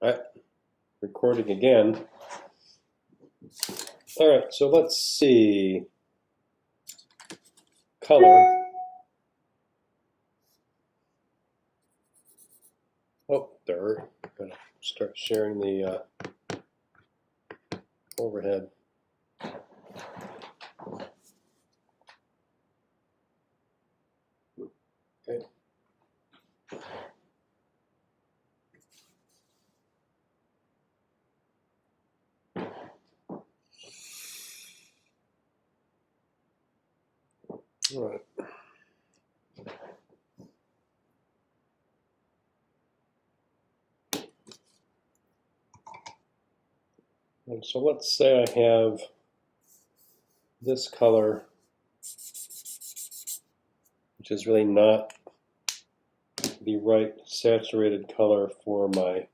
All right, recording again. All right, so let's see. Color. Oh, there. I'm gonna start sharing the overhead. Okay. All right. And so let's say I have this color, which is really not the right saturated color for my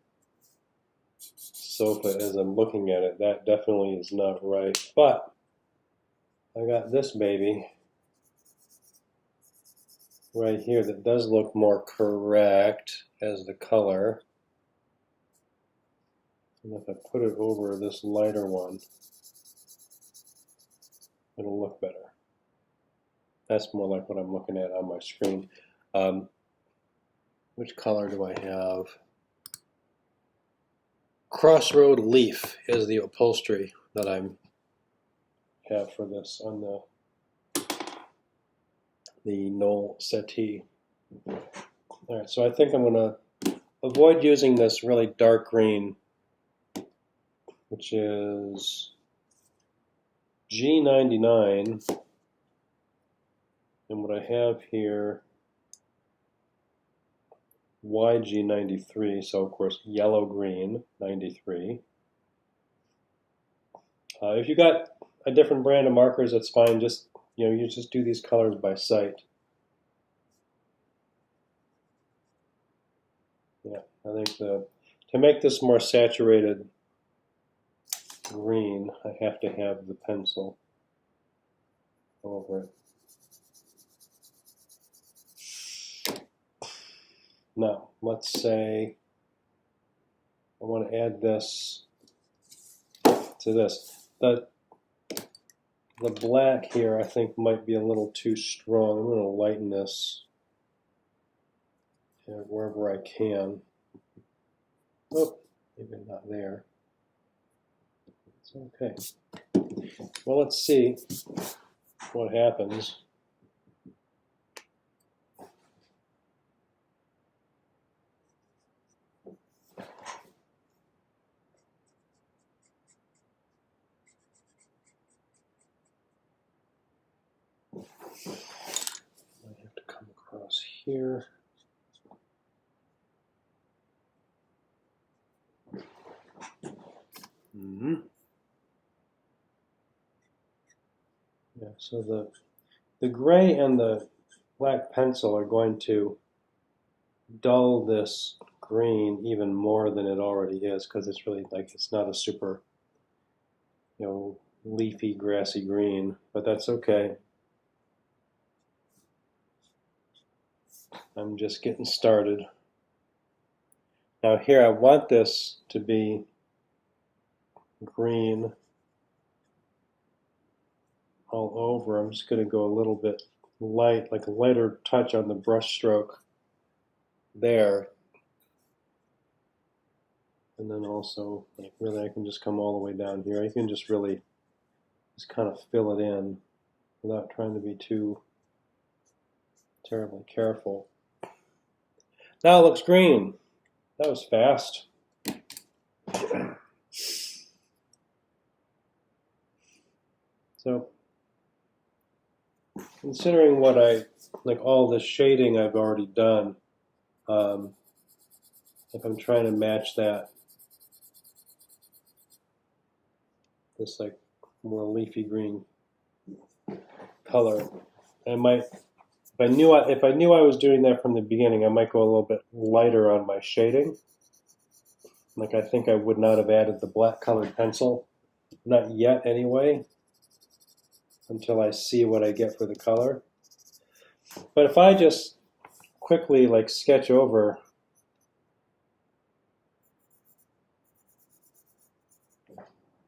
sofa as I'm looking at it. That definitely is not right. But I got this baby right here that does look more correct as the color. And if I put it over this lighter one, it'll look better. That's more like what I'm looking at on my screen. Which color do I have? Crossroad Leaf is the upholstery that I have for this on the Knoll settee. All right, so I think I'm going to avoid using this really dark green, which is G99. And what I have here, YG93, so of course yellow-green 93. If you got a different brand of markers, that's fine. Just you just do these colors by sight. Yeah, I think to make this more saturated green, I have to have the pencil over it. Now, let's say I want to add this to this. The black here, I think, might be a little too strong. I'm going to lighten this wherever I can. Oh, maybe not there. It's okay. Well, let's see what happens. I have to come across here. Yeah, so the gray and the black pencil are going to dull this green even more than it already is, because it's really it's not a super leafy grassy green, but that's okay. I'm just getting started. Now here I want this to be green all over. I'm just going to go a little bit light, like a lighter touch on the brush stroke there. And then also, really I can just come all the way down here. I can just really just kind of fill it in without trying to be too terribly careful. Now it looks green. That was fast. So, considering what all this shading I've already done, if I'm trying to match this more leafy green color, I might, if I knew I was doing that from the beginning, I might go a little bit lighter on my shading. I think I would not have added the black colored pencil, not yet anyway, until I see what I get for the color. But if I just quickly sketch over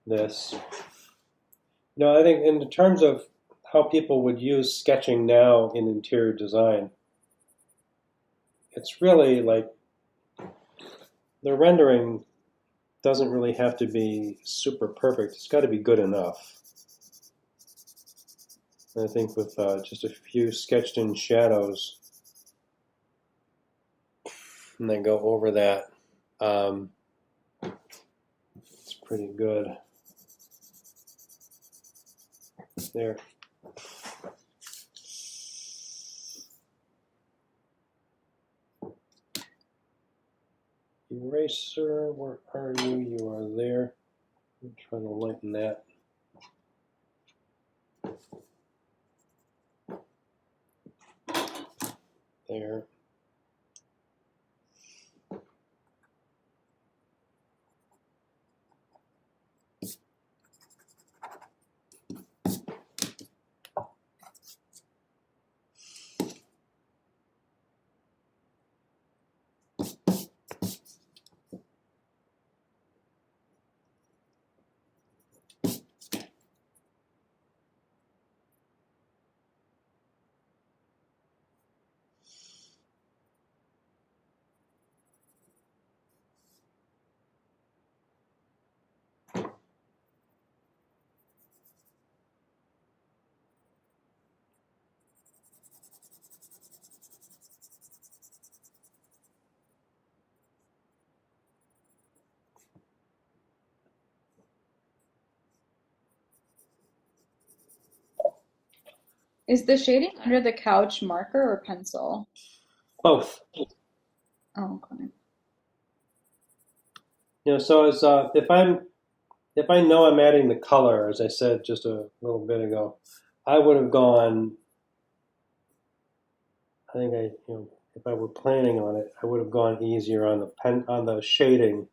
this. I think in terms of how people would use sketching now in interior design, it's really like the rendering doesn't really have to be super perfect. It's got to be good enough. And I think with just a few sketched in shadows, and then go over that, it's pretty good. There. Eraser, where are you? You are there. I'm trying to lighten that. There. Is the shading under the couch marker or pencil? Both. Oh, okay. So as if I know I'm adding the color, as I said just a little bit ago, I would have gone. I think if I were planning on it, I would have gone easier on the shading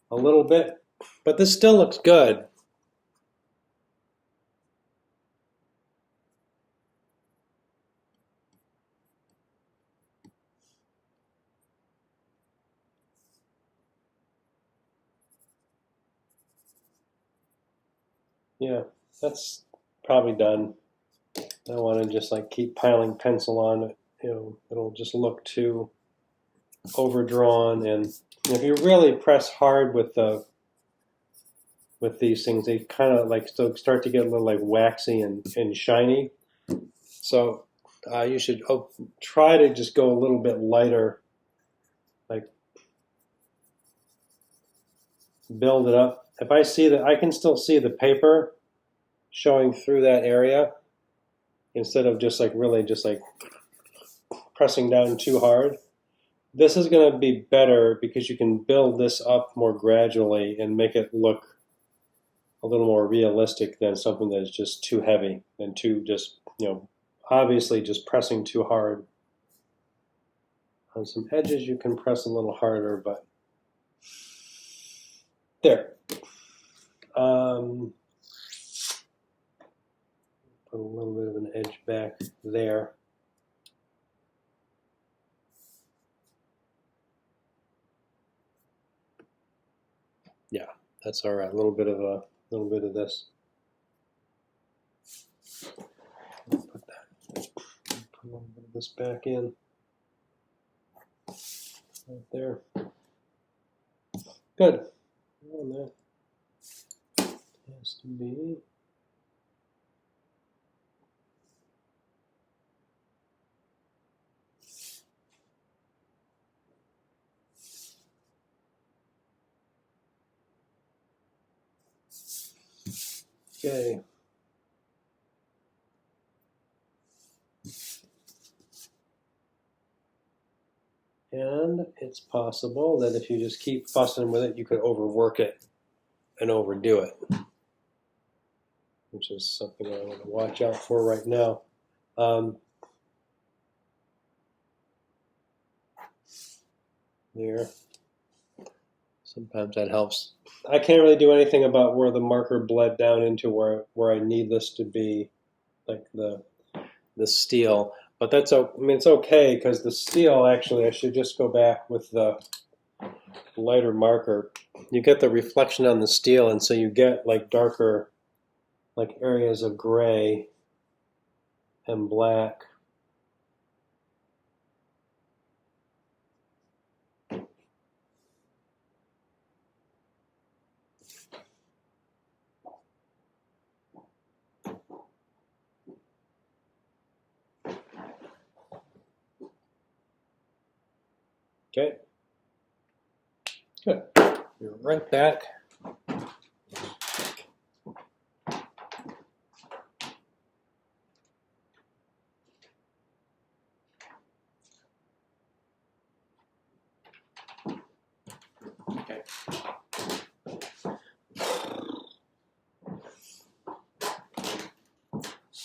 a little bit, but this still looks good. Yeah, that's probably done. I don't want to just like keep piling pencil on it. It'll just look too overdrawn, and if you really press hard with these things, they kind of like start to get a little like waxy and shiny. So you should try to just go a little bit lighter, like build it up. If I see that, I can still see the paper showing through that area instead of just like really just like pressing down too hard. This is going to be better because you can build this up more gradually and make it look a little more realistic than something that is just too heavy and too just, obviously just pressing too hard. On some edges you can press a little harder, but there. Put a little bit of an edge back there. Yeah, that's all right. A little bit of this. Put a little bit of this back in. Right there. Good. And that has to be. Okay. And it's possible that if you just keep fussing with it, you could overwork it and overdo it, which is something I want to watch out for right now. There. Sometimes that helps. I can't really do anything about where the marker bled down into where I need this to be, like the steel. But it's okay because the steel, actually, I should just go back with the lighter marker you get the reflection on the steel, and so you get like darker, like areas of gray and black. Okay, good. You're right back. Okay.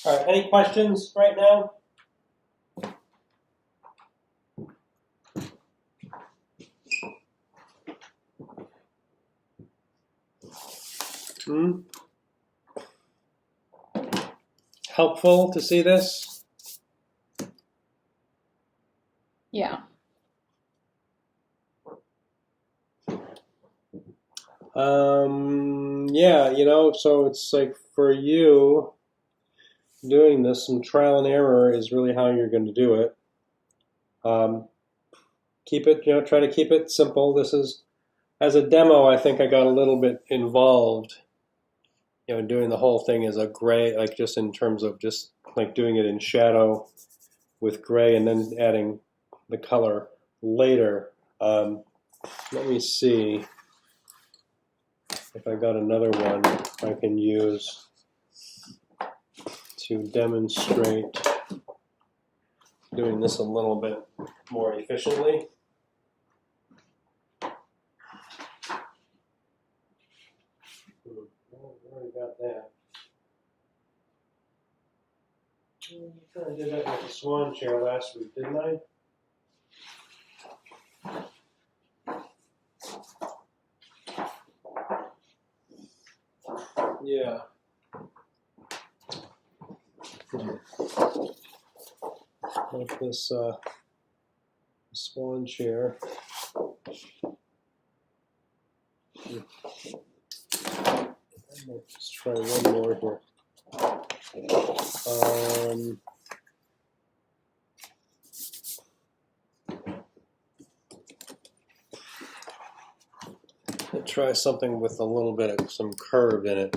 All right, any questions right now? Helpful to see this? Yeah. Yeah, so it's like for you, doing this, some trial and error is really how you're going to do it. Keep it, try to keep it simple. This is, as a demo, I think I got a little bit involved, doing the whole thing as a gray, like just in terms of just like doing it in shadow with gray and then adding the color later. Let me see if I got another one I can use to demonstrate doing this a little bit more efficiently. Well, I already got that. I did that with the swan chair last week, didn't I? Yeah. Like this swan chair. Let's try one more here. I'll try something with a little bit of some curve in it.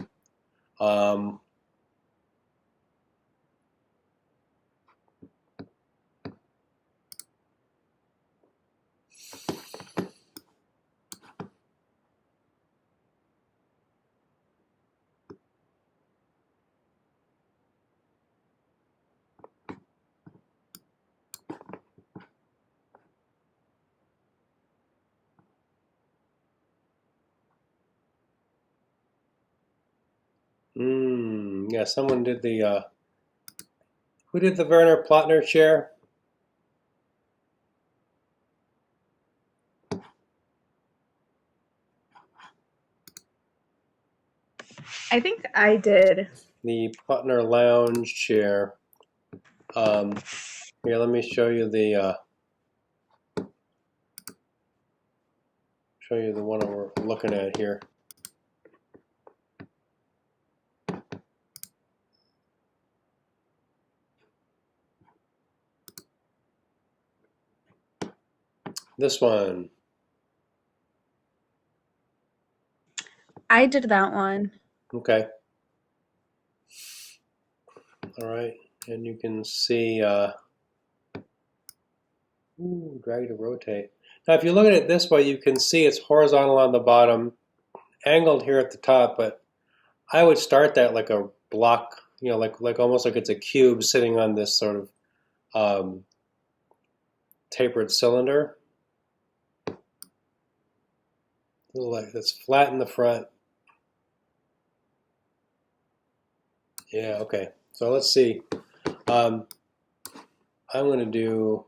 Yeah, someone did the, who did the Werner Plattner chair? I think I did. The Plattner lounge chair. Here, let me show you the one we're looking at here. This one. I did that one. Okay. All right, and you can see, drag to rotate. Now, if you look at it this way, you can see it's horizontal on the bottom, angled here at the top, but I would start that like a block, like almost like it's a cube sitting on this sort of tapered cylinder. Like it's flat in the front. Yeah, okay. So let's see. I'm going to do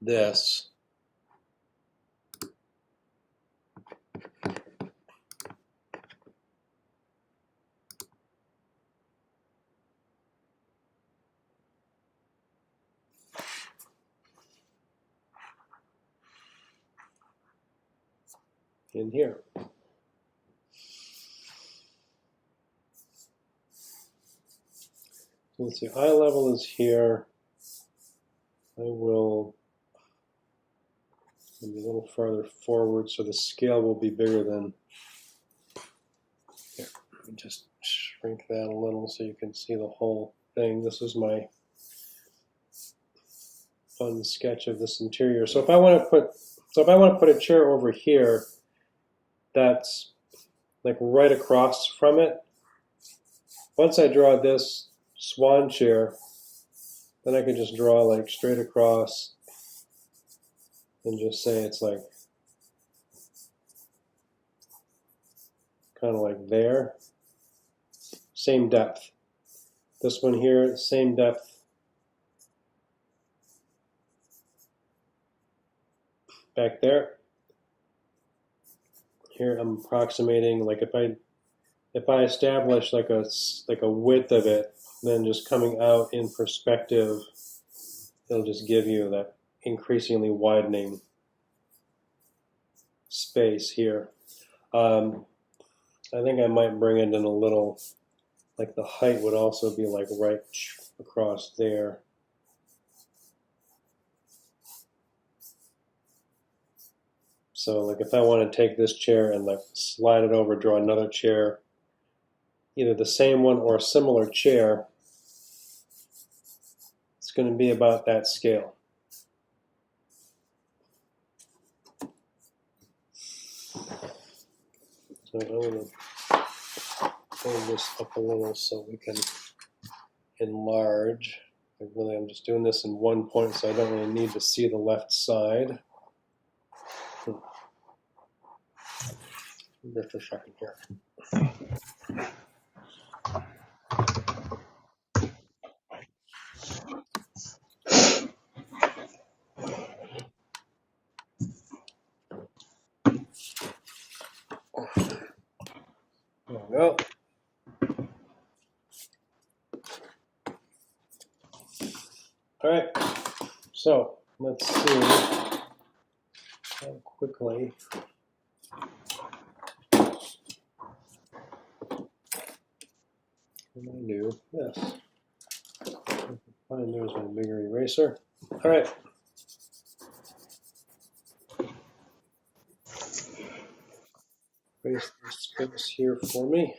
this. in here. So let's see, eye level is here. I will maybe a little further forward so the scale will be bigger than, here, let me just shrink that a little so you can see the whole thing. This is my fun sketch of this interior. So if I want to put a chair over here that's like right across from it, once I draw this swan chair, then I can just draw like straight across and just say it's like kind of like there. Same depth. This one here, same depth. Back there. Here I'm approximating, like if I establish like a width of it, then just coming out in perspective, it'll just give you that increasingly widening space here. I think I might bring it in a little, like the height would also be like right across there. So like if I want to take this chair and like slide it over, draw another chair, either the same one or a similar chair, it's going to be about that scale. So I'm going to pull this up a little so we can enlarge. I'm just doing this in one point, so I don't really need to see the left side. Just a second here. There we go. All right, so let's see how quickly. Can I do this? Fine, there's my bigger eraser. All right. Erase this space here for me.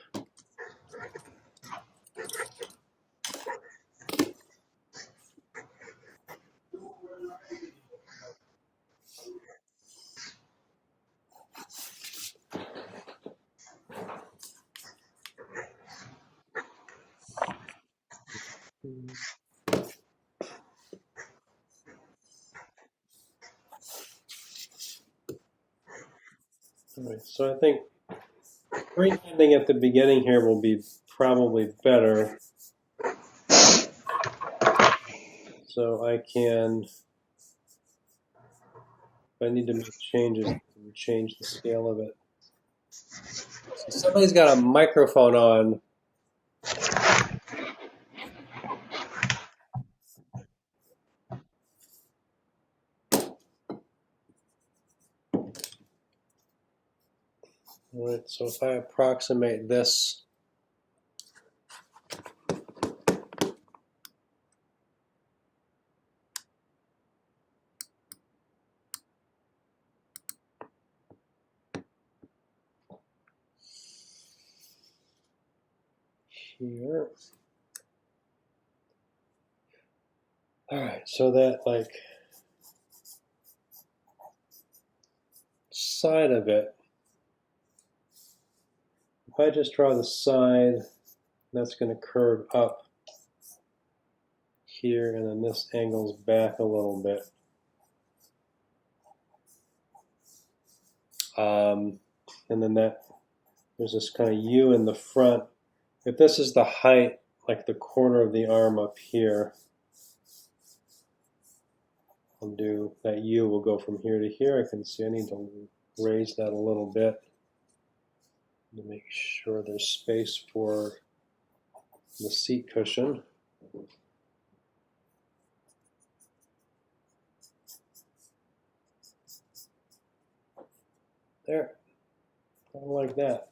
All right, so I think freehanding at the beginning here will be probably better. So I can, if I need to make changes, change the scale of it. So somebody's got a microphone on. All right, so if I approximate this, here. All right, so that like side of it, if I just draw the side, that's going to curve up here, and then this angles back a little bit. And then there's this kind of U in the front. If this is the height, like the corner of the arm up here, I'll do that U will go from here to here. I can see I need to raise that a little bit to make sure there's space for the seat cushion. There. I like that.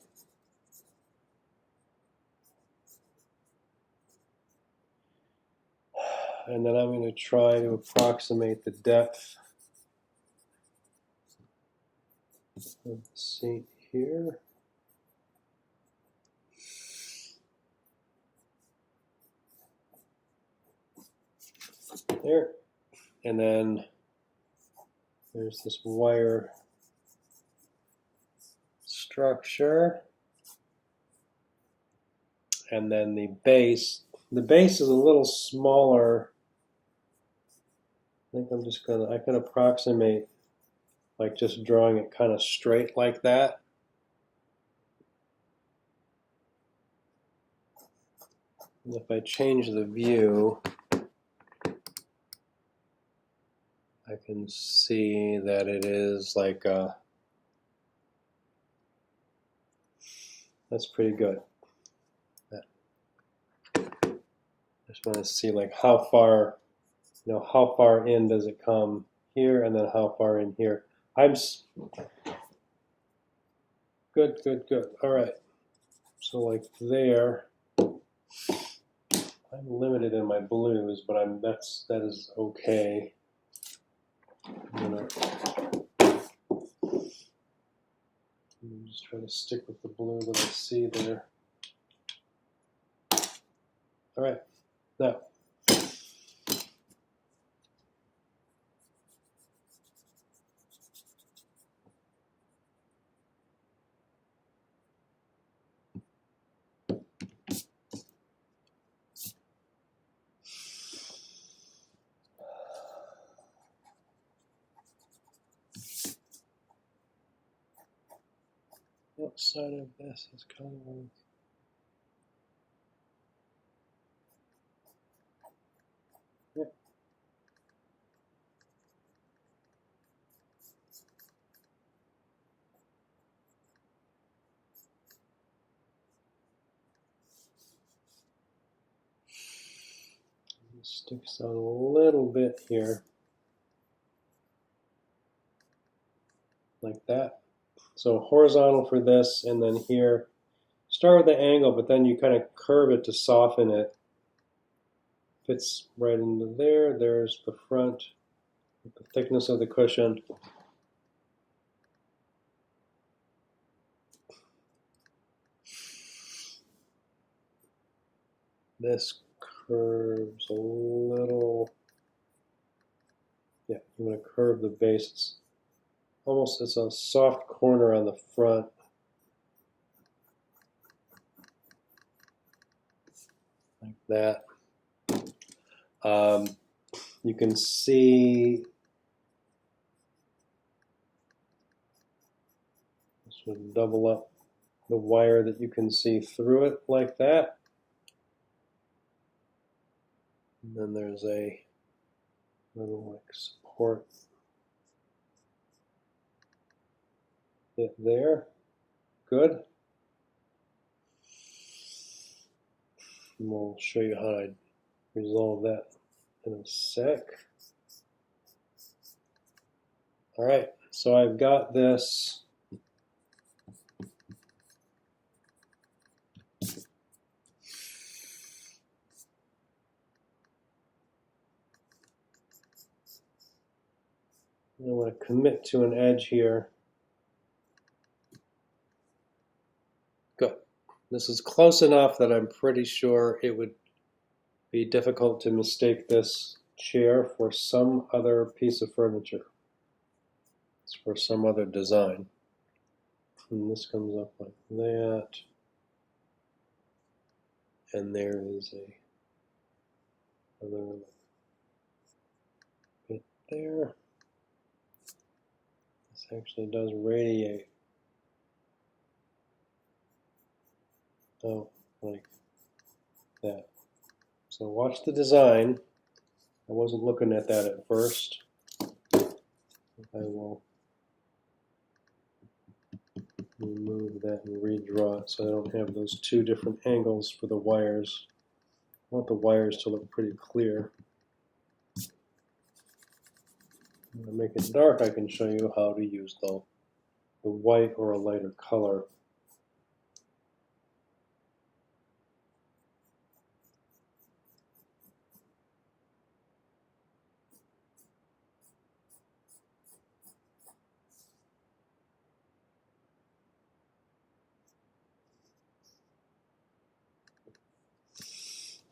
And then I'm going to try to approximate the depth of the seat here. There. And then there's this wire structure. And then the base. The base is a little smaller. I think I'm just gonna, I can approximate like just drawing it kind of straight like that. And if I change the view, I can see that it is like that's pretty good. I just want to see like how far, how far in does it come here, and then how far in here. Good. All right. So like there, I'm limited in my blues, but that is okay. I'm gonna just try to stick with the blue that I see there. All right. Now, outside of this is kind of like, yep. It sticks out a little bit here, like that. So horizontal for this, and then here, start with the angle, but then you kind of curve it to soften it. Fits right into there. There's the front, the thickness of the cushion. This curves a little. Yeah, I'm going to curve the base. It's a soft corner on the front. Like that. You can see this would double up the wire that you can see through it like that. And then there's a little like support bit there. Good. And we'll show you how to resolve that in a sec. All right, so I've got this. I want to commit to an edge here. Good. This is close enough that I'm pretty sure it would be difficult to mistake this chair for some other piece of furniture. It's for some other design. And this comes up like that. And there is another bit there. This actually does radiate. Oh, like that. So watch the design. I wasn't looking at that at first. I will remove that and redraw it so I don't have those two different angles for the wires. I want the wires to look pretty clear. When I make it dark, I can show you how to use the the white or a lighter color.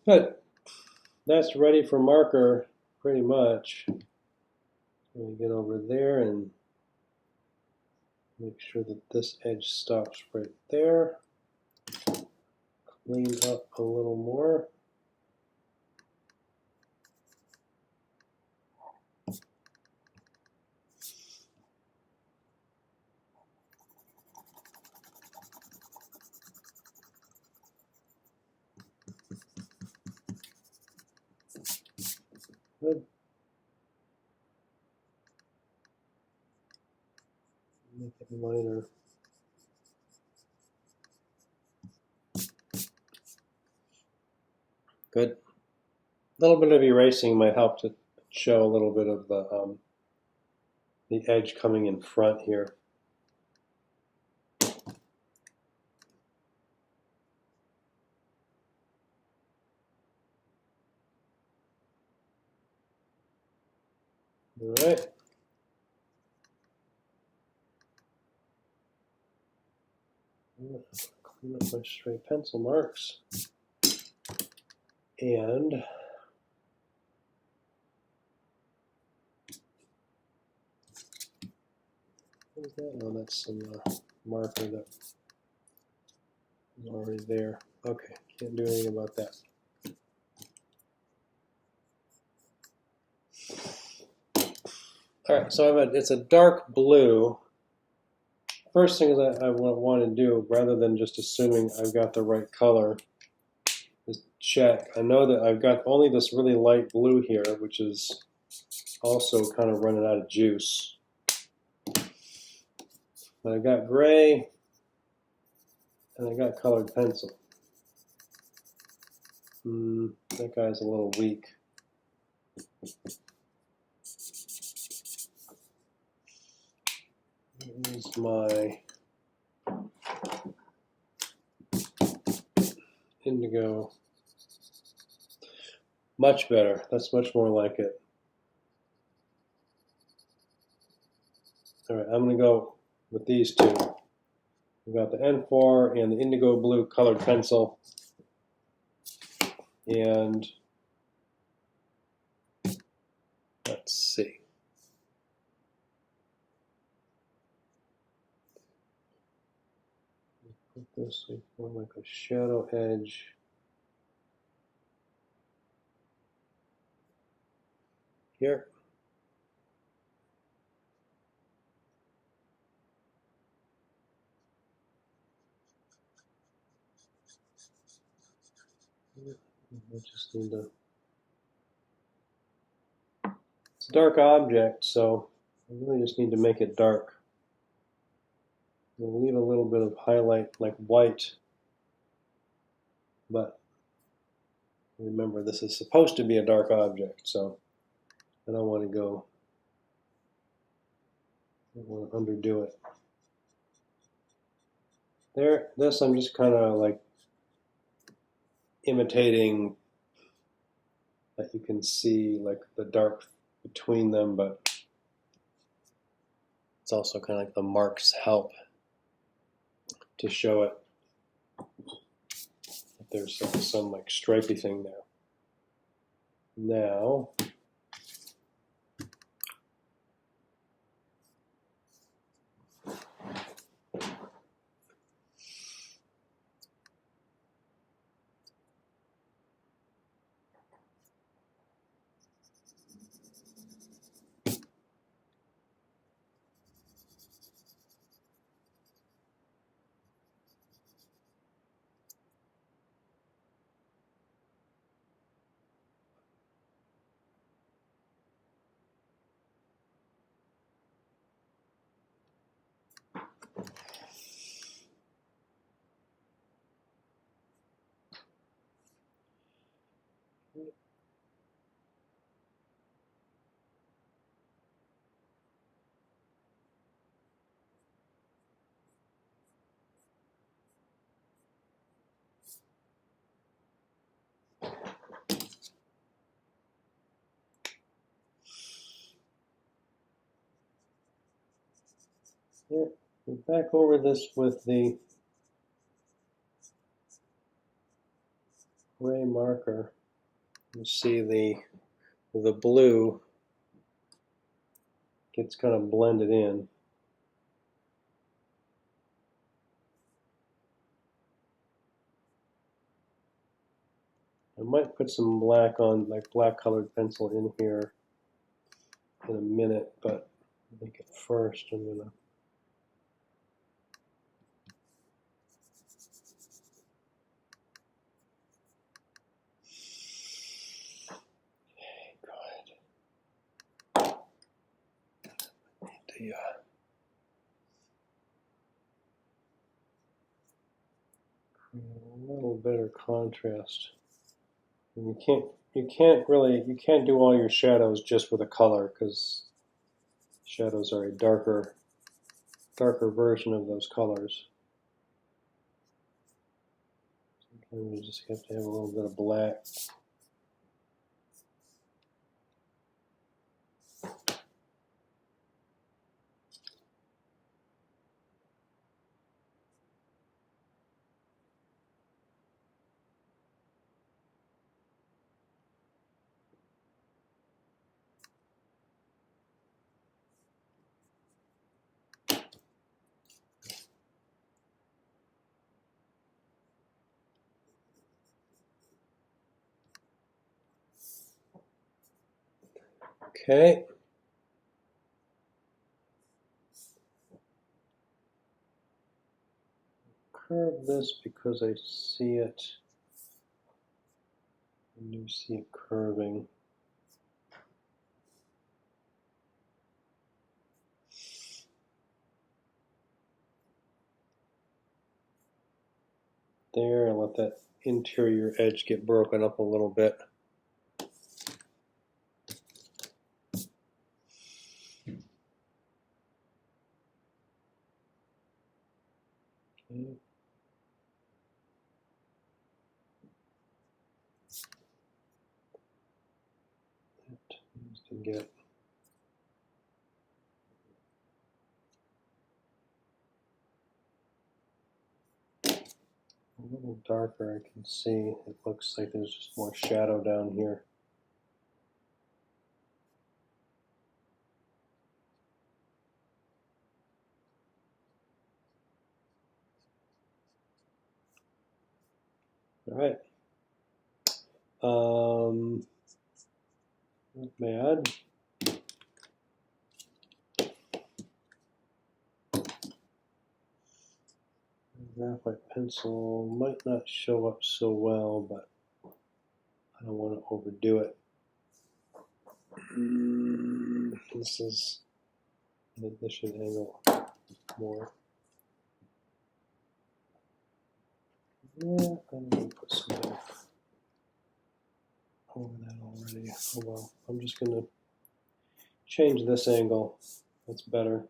Good. That's ready for marker, pretty much. Let me get over there and make sure that this edge stops right there. Clean up a little more. Good. Make it lighter. Good. A little bit of erasing might help to show a little bit of the edge coming in front here. All right. Clean up my stray pencil marks. And what is that? Oh, that's some marker that is already there. Okay, can't do anything about that. All right, so it's a dark blue. First thing that I want to do, rather than just assuming I've got the right color, is check. I know that I've got only this really light blue here, which is also kind of running out of juice. But I got gray, and I got colored pencil. That guy's a little weak. Here's my indigo. Much better. That's much more like it. All right, I'm going to go with these two. We've got the N4 and the indigo blue colored pencil. And let's see. Put this more like a shadow edge. Here. I just need to. It's a dark object, so I really just need to make it dark. We'll leave a little bit of highlight like white, but remember this is supposed to be a dark object, so I don't want to go. I don't want to underdo it. There, this I'm just kind of like imitating that you can see like the dark between them, but it's also kind of like the marks help to show it that there's some like stripy thing there. Now, Yeah, we're back over this with the gray marker. You see the blue gets kind of blended in. I might put some black on, like black colored pencil in here in a minute, but I think at first I'm gonna the a little better contrast. And you can't do all your shadows just with a color, because shadows are a darker version of those colors. Sometimes you just have to have a little bit of black. Okay. Curve this because I see it. I do see it curving. There, and let that interior edge get broken up a little bit. Okay. That needs to get a little darker. I can see it looks like there's just more shadow down here. All right. Not bad. Graphite pencil might not show up so well, but I don't want to overdo it. This is, I think this should angle more. Yeah, I'm going to put some over that already. Oh well, I'm just going to change this angle. That's better.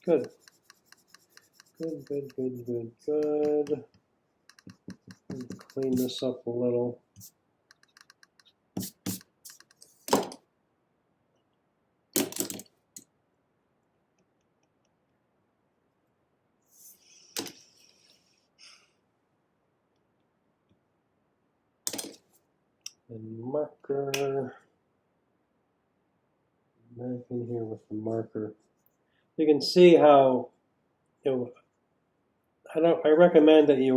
Good. Good. Clean this up a little. And marker. Back in here with the marker. You can see how, you know, I recommend that you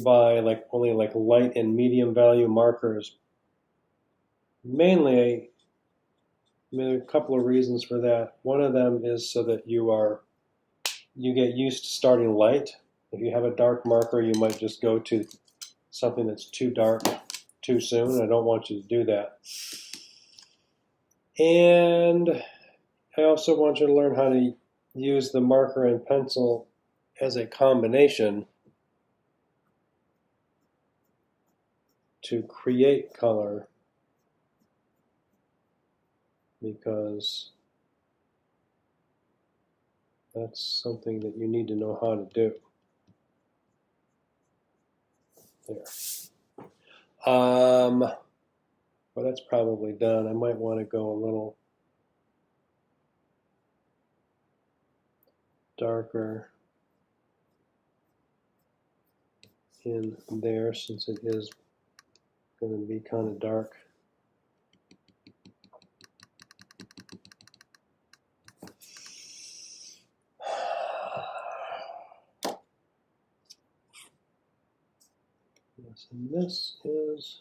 buy like only like light and medium value markers. Mainly, I mean, there are a couple of reasons for that. One of them is so that you get used to starting light. If you have a dark marker, you might just go to something that's too dark too soon. I don't want you to do that. And I also want you to learn how to use the marker and pencil as a combination to create color, because that's something that you need to know how to do. There. Well, that's probably done. I might want to go a little darker in there since it is going to be kind of dark. Yes, and this is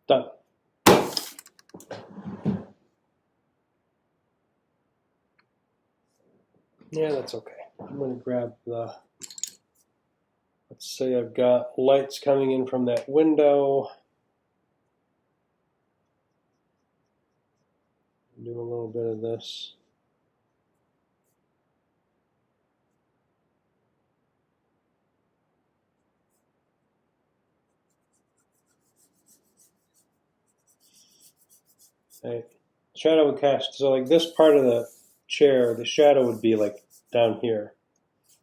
done. Yeah, that's okay. I'm going to grab the, let's say I've got lights coming in from that window. Do a little bit of this. Right. Shadow would cast, so like this part of the chair, the shadow would be like down here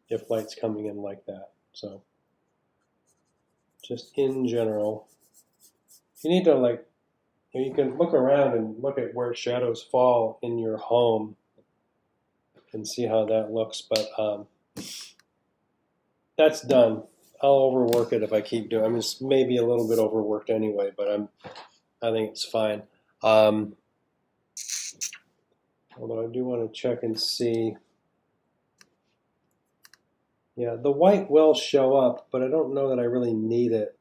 if light's coming in like that. So just in general, you need to like, you can look around and look at where shadows fall in your home and see how that looks, but that's done. I'll overwork it if I keep doing it. I mean, it's maybe a little bit overworked anyway, but I think it's fine. Although I do want to check and see. Yeah, the white will show up, but I don't know that I really need it.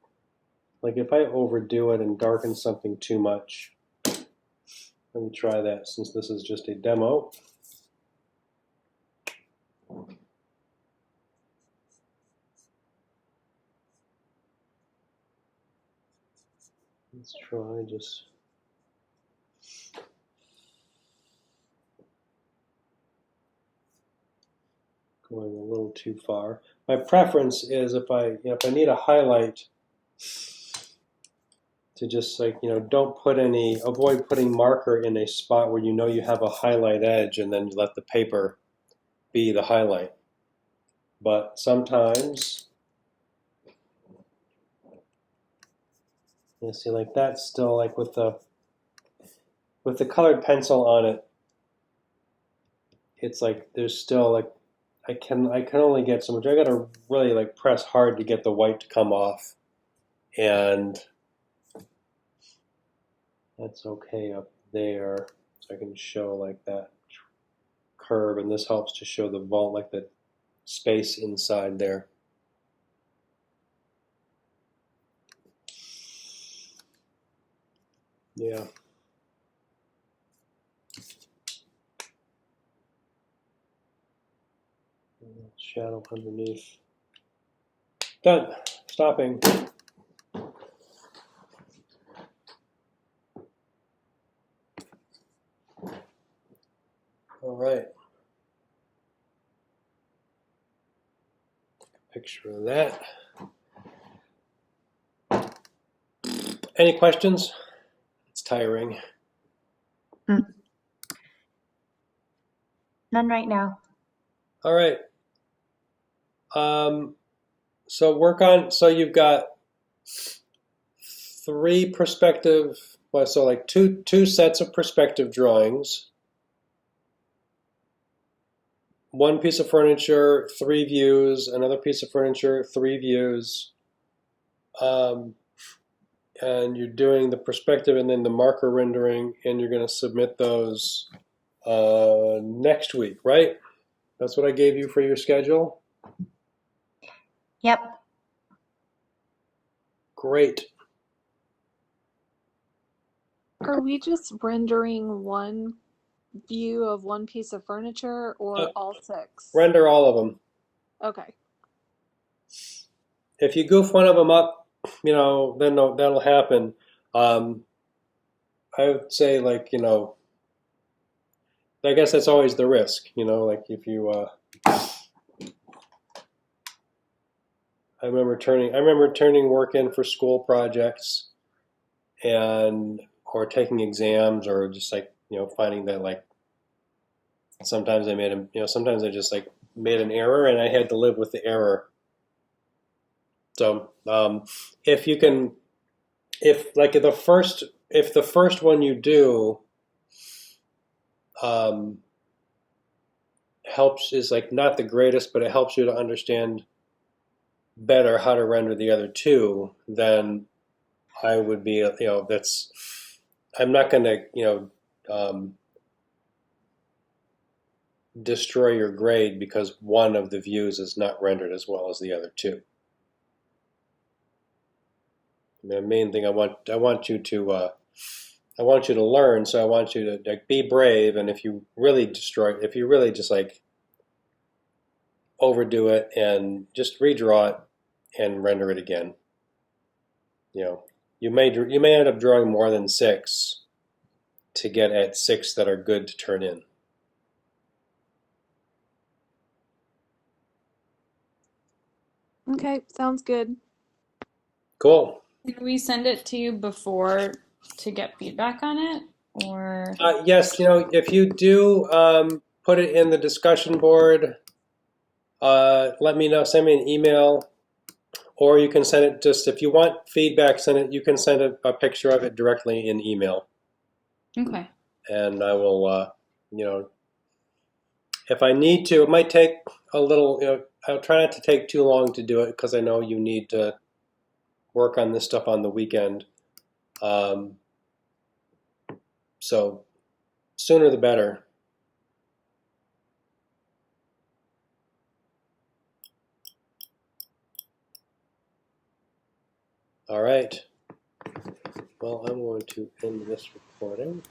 Like if I overdo it and darken something too much. Let me try that since this is just a demo. Let's try just going a little too far. My preference is if I need a highlight to just like, don't put any, avoid putting marker in a spot where you have a highlight edge and then you let the paper be the highlight. But sometimes, you see like that's still like with the colored pencil on it, it's like there's still like I can only get so much. I gotta really like press hard to get the white to come off, and that's okay up there. So I can show like that curve, and this helps to show the vault, like the space inside there. Yeah. Shadow underneath. Done. Stopping. All right. Picture of that. Any questions? It's tiring. None right now. All right. So you've got three perspective, so like two sets of perspective drawings. One piece of furniture, 3 views, another piece of furniture, 3 views. And you're doing the perspective and then the marker rendering, and you're going to submit those next week, right? That's what I gave you for your schedule? Yep. Great. Are we just rendering one view of one piece of furniture or all 6? Render all of them. Okay. If you goof one of them up, then that'll happen. I would say, like, I guess that's always the risk, like if you, I remember turning work in for school projects or taking exams or just like, finding that like sometimes I made a, sometimes I just like made an error and I had to live with the error. So if you can, if the first one you do helps, is like not the greatest, but it helps you to understand better how to render the other two, then I would be, I'm not going to, destroy your grade because one of the views is not rendered as well as the other two. The main thing I want you to learn. So I want you to like be brave. And if you really just like overdo it and just redraw it and render it again, you may end up drawing more than 6 to get at 6 that are good to turn in. Okay, sounds good. Cool. Can we send it to you before to get feedback on it? Or Yes, if you do put it in the discussion board, let me know. Send me an email, or you can send it. Just if you want feedback, send it. You can send a picture of it directly in email, okay. and I will. If I need to, it might take a little. I'll try not to take too long to do it because I know you need to work on this stuff on the weekend. So sooner the better. All right. Well, I'm going to end this recording.